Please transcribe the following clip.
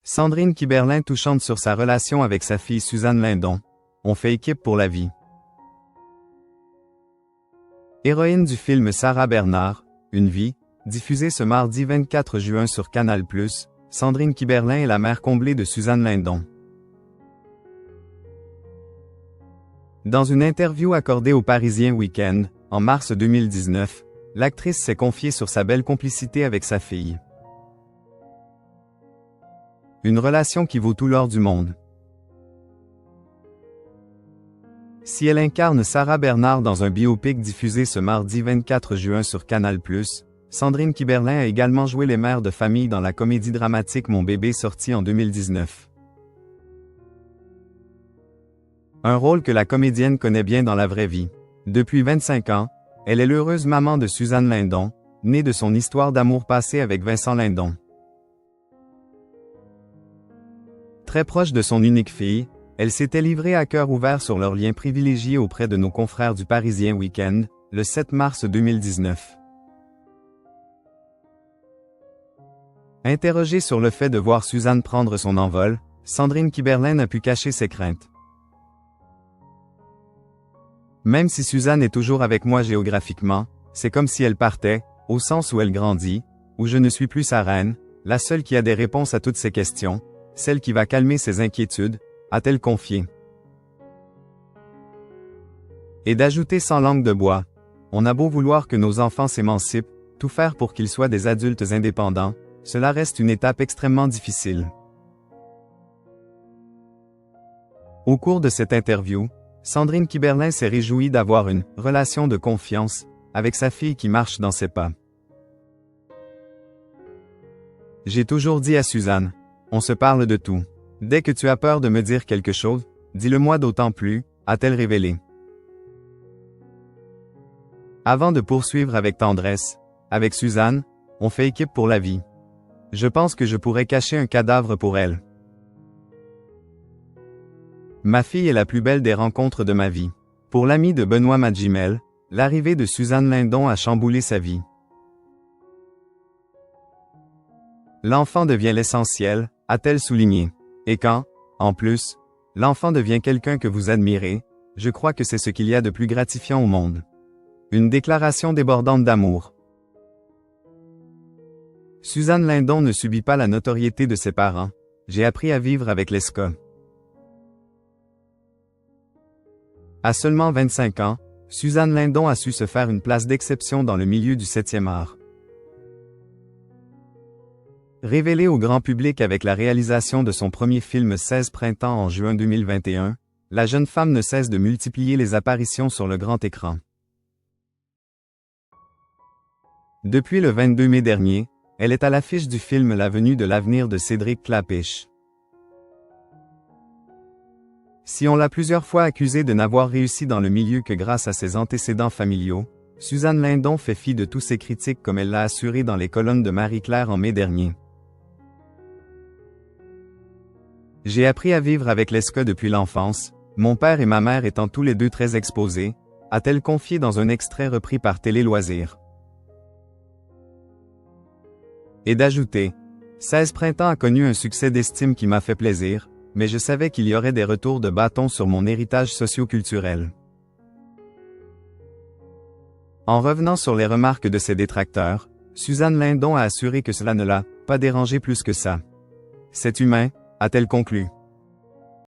Sandrine Kiberlin touchante sur sa relation avec sa fille Suzanne Lindon. On fait équipe pour la vie. Héroïne du film Sarah Bernard, Une vie, diffusée ce mardi 24 juin sur Canal+, Sandrine Kiberlin est la mère comblée de Suzanne Lindon. Dans une interview accordée au Parisien Week-end, en mars 2019, l'actrice s'est confiée sur sa belle complicité avec sa fille. Une relation qui vaut tout l'or du monde. Si elle incarne Sarah Bernard dans un biopic diffusé ce mardi 24 juin sur Canal+, Sandrine Kiberlin a également joué les mères de famille dans la comédie dramatique Mon bébé sortie en 2019. Un rôle que la comédienne connaît bien dans la vraie vie. Depuis 25 ans, elle est l'heureuse maman de Suzanne Lindon, née de son histoire d'amour passée avec Vincent Lindon. Très proche de son unique fille, elle s'était livrée à cœur ouvert sur leur lien privilégié auprès de nos confrères du Parisien Week-end, le 7 mars 2019. Interrogée sur le fait de voir Suzanne prendre son envol, Sandrine Kiberlin n'a pu cacher ses craintes. Même si Suzanne est toujours avec moi géographiquement, c'est comme si elle partait, au sens où elle grandit, où je ne suis plus sa reine, la seule qui a des réponses à toutes ces questions, celle qui va calmer ses inquiétudes, a-t-elle confié. Et d'ajouter sans langue de bois, on a beau vouloir que nos enfants s'émancipent, tout faire pour qu'ils soient des adultes indépendants, cela reste une étape extrêmement difficile. Au cours de cette interview, Sandrine Kiberlin s'est réjouie d'avoir une « relation de confiance » avec sa fille qui marche dans ses pas. J'ai toujours dit à Suzanne, on se parle de tout. Dès que tu as peur de me dire quelque chose, dis-le-moi d'autant plus, a-t-elle révélé. Avant de poursuivre avec tendresse, avec Suzanne, on fait équipe pour la vie. Je pense que je pourrais cacher un cadavre pour elle. Ma fille est la plus belle des rencontres de ma vie. Pour l'ami de Benoît Magimel, l'arrivée de Suzanne Lindon a chamboulé sa vie. L'enfant devient l'essentiel, a-t-elle souligné. Et quand, en plus, l'enfant devient quelqu'un que vous admirez, je crois que c'est ce qu'il y a de plus gratifiant au monde. Une déclaration débordante d'amour. Suzanne Lindon ne subit pas la notoriété de ses parents. J'ai appris à vivre avec l'ESCA. À seulement 25 ans, Suzanne Lindon a su se faire une place d'exception dans le milieu du 7e art. Révélée au grand public avec la réalisation de son premier film 16 printemps en juin 2021, la jeune femme ne cesse de multiplier les apparitions sur le grand écran. Depuis le 22 mai dernier, elle est à l'affiche du film La venue de l'avenir de Cédric Klapisch. Si on l'a plusieurs fois accusée de n'avoir réussi dans le milieu que grâce à ses antécédents familiaux, Suzanne Lindon fait fi de tous ces critiques comme elle l'a assuré dans les colonnes de Marie-Claire en mai dernier. J'ai appris à vivre avec l'ESCA depuis l'enfance, mon père et ma mère étant tous les deux très exposés, a-t-elle confié dans un extrait repris par Télé Loisirs. Et d'ajouter, 16 printemps a connu un succès d'estime qui m'a fait plaisir, mais je savais qu'il y aurait des retours de bâton sur mon héritage socio-culturel. En revenant sur les remarques de ses détracteurs, Suzanne Lindon a assuré que cela ne l'a pas dérangé plus que ça. C'est humain, a-t-elle conclu.